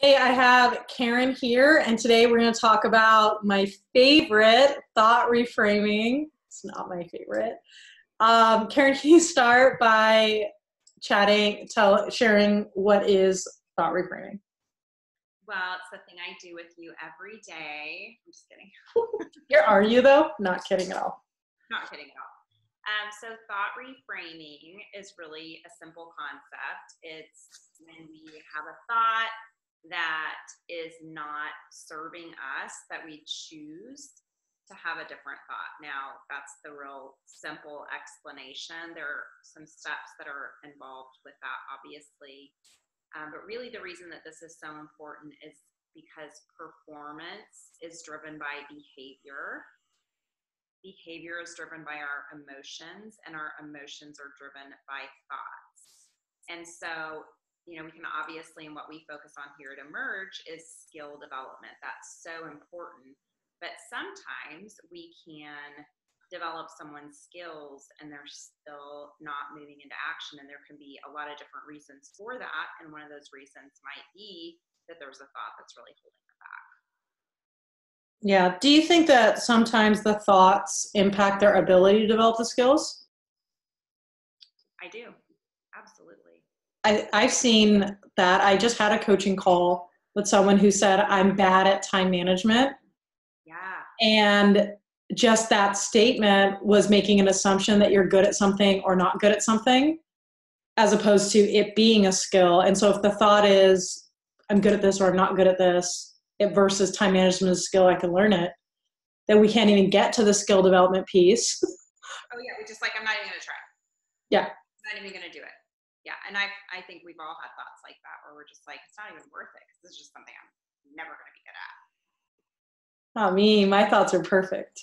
Hey, I have Karen here, and today we're going to talk about my favorite thought reframing. It's not my favorite. Karen, can you start by sharing what is thought reframing? Well, it's the thing I do with you every day. I'm just kidding. Here are you, though? Not kidding at all. Not kidding at all. So thought reframing is really a simple concept. It's when we have a thought that is not serving us, that we choose to have a different thought. Now, that's the real simple explanation. There are some steps that are involved with that, obviously. But really, the reason that this is so important is because performance is driven by behavior. Behavior is driven by our emotions, and our emotions are driven by thoughts. And so, we can obviously, and what we focus on here at Emerge is skill development. That's so important. But sometimes we can develop someone's skills and they're still not moving into action. And there can be a lot of different reasons for that. And one of those reasons might be that there's a thought that's really holding them back. Yeah. Do you think that sometimes the thoughts impact their ability to develop the skills? I do. Absolutely. I've seen that. I just had a coaching call with someone who said, I'm bad at time management. Yeah. And just that statement was making an assumption that you're good at something or not good at something, as opposed to it being a skill. And so if the thought is, I'm good at this or I'm not good at this, versus time management is a skill, I can learn it, then we can't even get to the skill development piece. Oh, yeah. We're just like, I'm not even going to try. Yeah. I'm not even going to do it. Yeah. And I think we've all had thoughts like that where we're just like, it's not even worth it because this is just something I'm never going to be good at. Not me. My thoughts are perfect.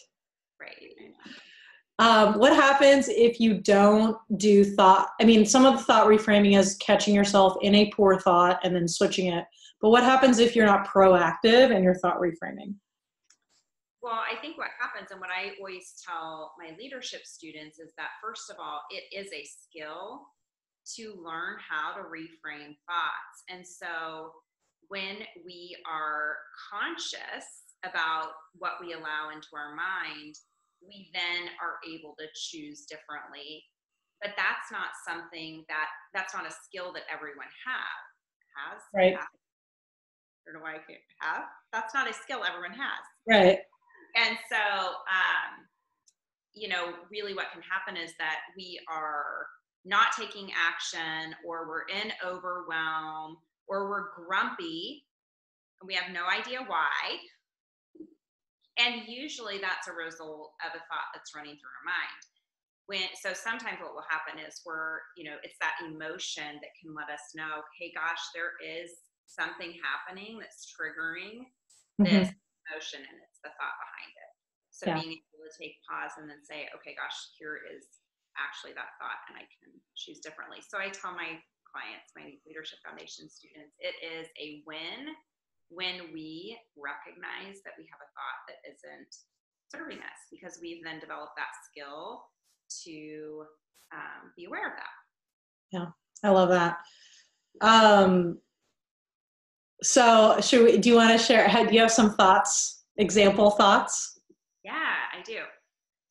Right. What happens if you don't do thought? I mean, some of the thought reframing is catching yourself in a poor thought and then switching it. But what happens if you're not proactive in your thought reframing? Well, I think what happens, and what I always tell my leadership students, is that first of all, it is a skill to learn how to reframe thoughts. And so when we are conscious about what we allow into our mind, we then are able to choose differently. But that's not that's not a skill that everyone has. Right. I don't know why I can't have. That's not a skill everyone has. Right. And so, really what can happen is that we are not taking action, or we're in overwhelm, or we're grumpy and we have no idea why. And usually that's a result of a thought that's running through our mind. So sometimes what will happen is it's that emotion that can let us know, hey, gosh, there is something happening that's triggering this Mm-hmm. emotion, and it's the thought behind it. So Yeah. being able to take pause and then say, okay, gosh, here is actually that thought, and I can choose differently. So I tell my clients, my Leadership Foundation students, it is a win when we recognize that we have a thought that isn't serving us, because we've then developed that skill to be aware of that. Yeah. I love that. So do you want to share, do you have some thoughts, example thoughts? Yeah, I do.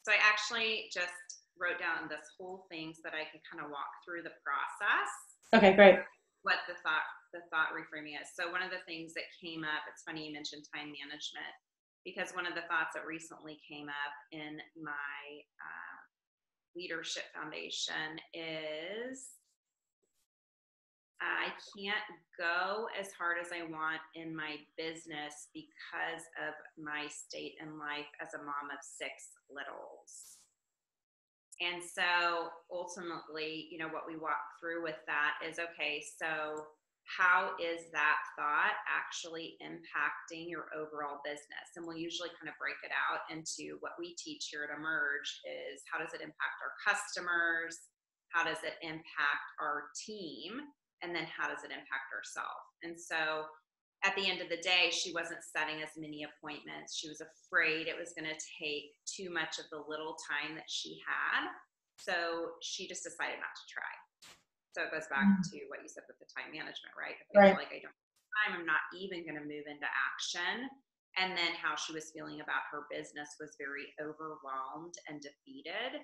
So I actually just wrote down this whole thing so that I could kind of walk through the process. Okay, great. What the thought reframing is. So one of the things that came up, it's funny you mentioned time management, because one of the thoughts that recently came up in my Leadership Foundation is, I can't go as hard as I want in my business because of my state in life as a mom of 6 littles. And so ultimately, what we walk through with that is, okay, so how is that thought actually impacting your overall business? And we'll usually kind of break it out into what we teach here at Emerge is, how does it impact our customers? How does it impact our team? And then how does it impact ourselves? And so at the end of the day, she wasn't setting as many appointments. She was afraid it was going to take too much of the little time that she had. So she just decided not to try. So it goes back to what you said with the time management, right? If I feel like I don't have time, I'm not even going to move into action. And then how she was feeling about her business was very overwhelmed and defeated.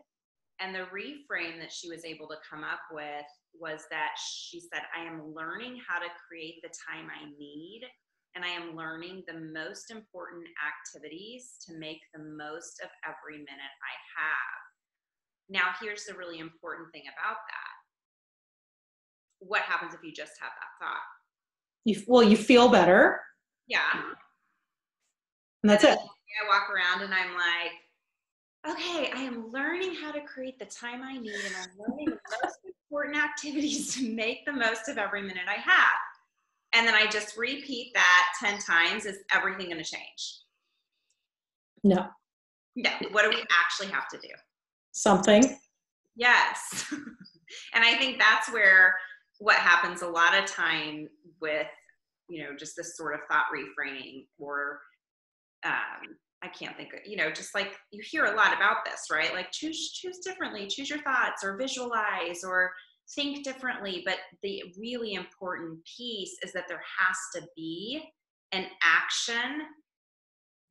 And the reframe that she was able to come up with was that she said, I am learning how to create the time I need, and I am learning the most important activities to make the most of every minute I have. Now, here's the really important thing about that. What happens if you just have that thought? You feel better. Yeah. And that's it. I walk around and I'm like, okay, I am learning how to create the time I need, and I'm learning the most important activities to make the most of every minute I have. And then I just repeat that 10 times. Is everything going to change? No. No. What do we actually have to do? Something. Yes. And I think that's where what happens a lot of time with, just this sort of thought reframing, or I can't think of, just like you hear a lot about this, right? Like choose differently, choose your thoughts, or visualize, or think differently. But the really important piece is that there has to be an action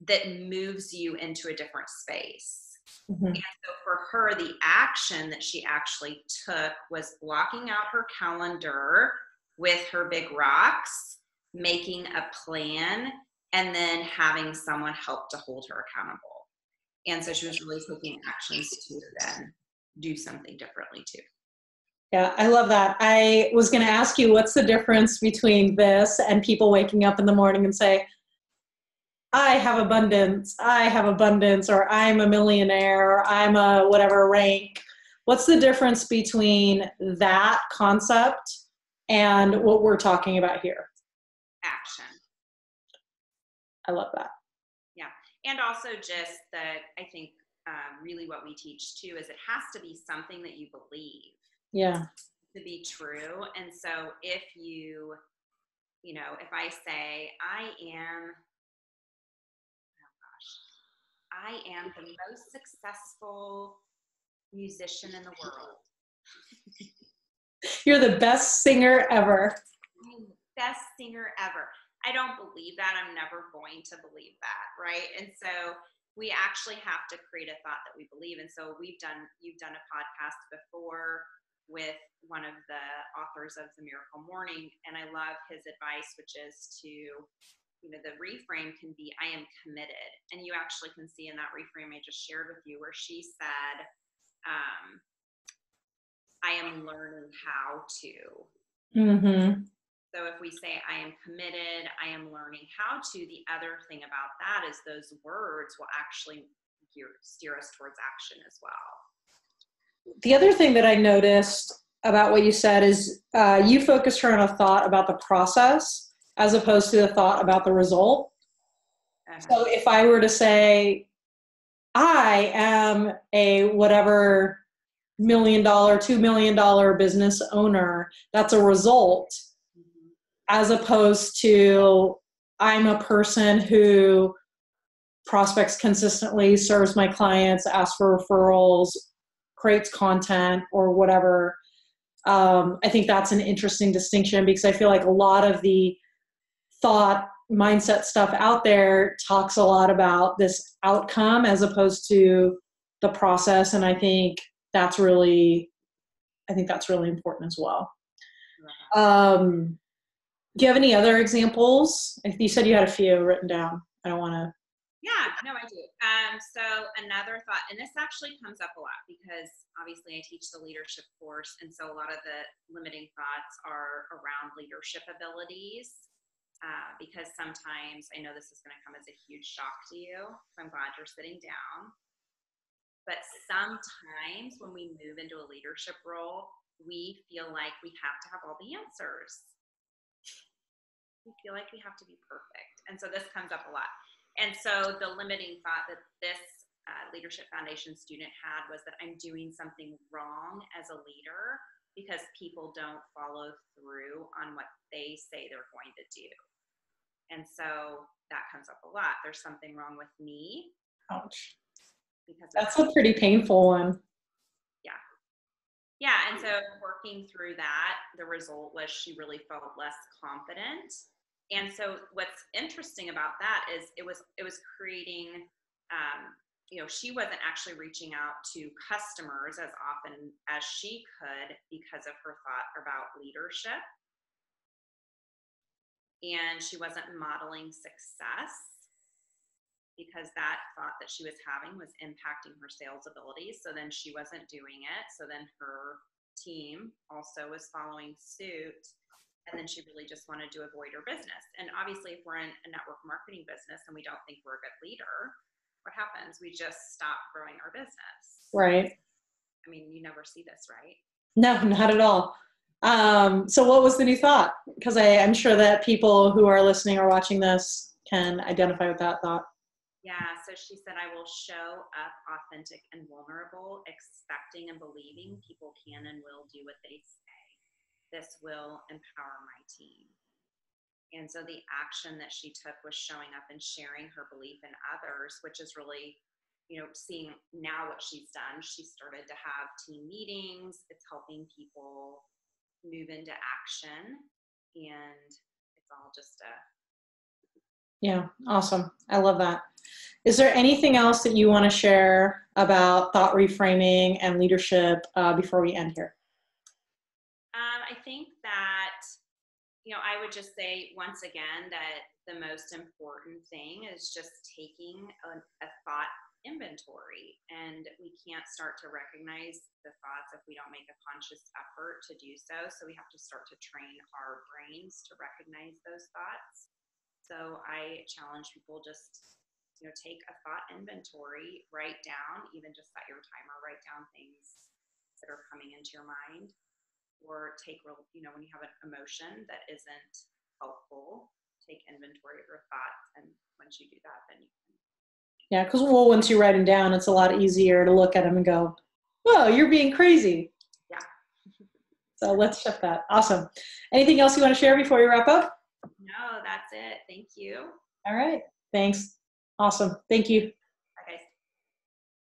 that moves you into a different space. Mm-hmm. And so for her, the action that she actually took was blocking out her calendar with her big rocks, making a plan, and then having someone help to hold her accountable. And so she was really taking actions to then do something differently too. Yeah, I love that. I was going to ask you, what's the difference between this and people waking up in the morning and say, I have abundance, or I'm a millionaire, or I'm a whatever rank. What's the difference between that concept and what we're talking about here? Action. I love that. Yeah. And also just that I think really what we teach too is it has to be something that you believe. Yeah. To be true. And so if if I say, I am the most successful musician in the world. You're the best singer ever. I'm the best singer ever. I don't believe that. I'm never going to believe that, right? And so we actually have to create a thought that we believe. And so you've done a podcast before with one of the authors of The Miracle Morning, and I love his advice, which is to, the reframe can be, I am committed. And you actually can see in that reframe I just shared with you where she said, I am learning how to. Mm-hmm. So if we say, I am committed, I am learning how to, the other thing about that is those words will actually steer us towards action as well. The other thing that I noticed about what you said is you focused her on a thought about the process as opposed to the thought about the result. So if I were to say, I am a whatever $1 million, $2 million business owner, that's a result, as opposed to I'm a person who prospects consistently, serves my clients, asks for referrals, creates content, or whatever. I think that's an interesting distinction because I feel like a lot of the thought mindset stuff out there talks a lot about this outcome as opposed to the process. And I think that's really important as well. Do you have any other examples? You said you had a few written down. I don't want to. Yeah, no, I do. So another thought, and this actually comes up a lot because obviously I teach the leadership course. And so a lot of the limiting thoughts are around leadership abilities. Because sometimes, I know this is going to come as a huge shock to you, so I'm glad you're sitting down. But sometimes when we move into a leadership role, we feel like we have to have all the answers. We feel like we have to be perfect. And so this comes up a lot. And so the limiting thought that this Leadership Foundation student had was that I'm doing something wrong as a leader because people don't follow through on what they say they're going to do. And so that comes up a lot. There's something wrong with me. Ouch. Because that's a pretty painful one. Yeah. Yeah. And so working through that, the result was she really felt less confident And so what's interesting about that is it was creating, she wasn't actually reaching out to customers as often as she could because of her thought about leadership. And she wasn't modeling success because that thought that she was having was impacting her sales abilities. So then she wasn't doing it. So then her team also was following suit. And then she really just wanted to avoid her business. And obviously, if we're in a network marketing business and we don't think we're a good leader, what happens? We just stop growing our business. Right. I mean, you never see this, right? No, not at all. So what was the new thought? Because I'm sure that people who are listening or watching this can identify with that thought. Yeah, so she said, I will show up authentic and vulnerable, expecting and believing people can and will do what they say. This will empower my team. And so the action that she took was showing up and sharing her belief in others, which is really, seeing now what she's done. She started to have team meetings. It's helping people move into action. And it's all just Yeah, awesome. I love that. Is there anything else that you want to share about thought reframing and leadership before we end here? I think that, I would just say once again that the most important thing is just taking a thought inventory, and we can't start to recognize the thoughts if we don't make a conscious effort to do so. So we have to start to train our brains to recognize those thoughts. So I challenge people just, take a thought inventory, write down, even just set your timer, write down things that are coming into your mind, or take, when you have an emotion that isn't helpful, take inventory of your thoughts. And once you do that, then you can. Yeah, because once you write them down, it's a lot easier to look at them and go, "Whoa, you're being crazy." Yeah. So let's shift that. Awesome. Anything else you want to share before we wrap up? No, that's it. Thank you. All right. Thanks. Awesome. Thank you.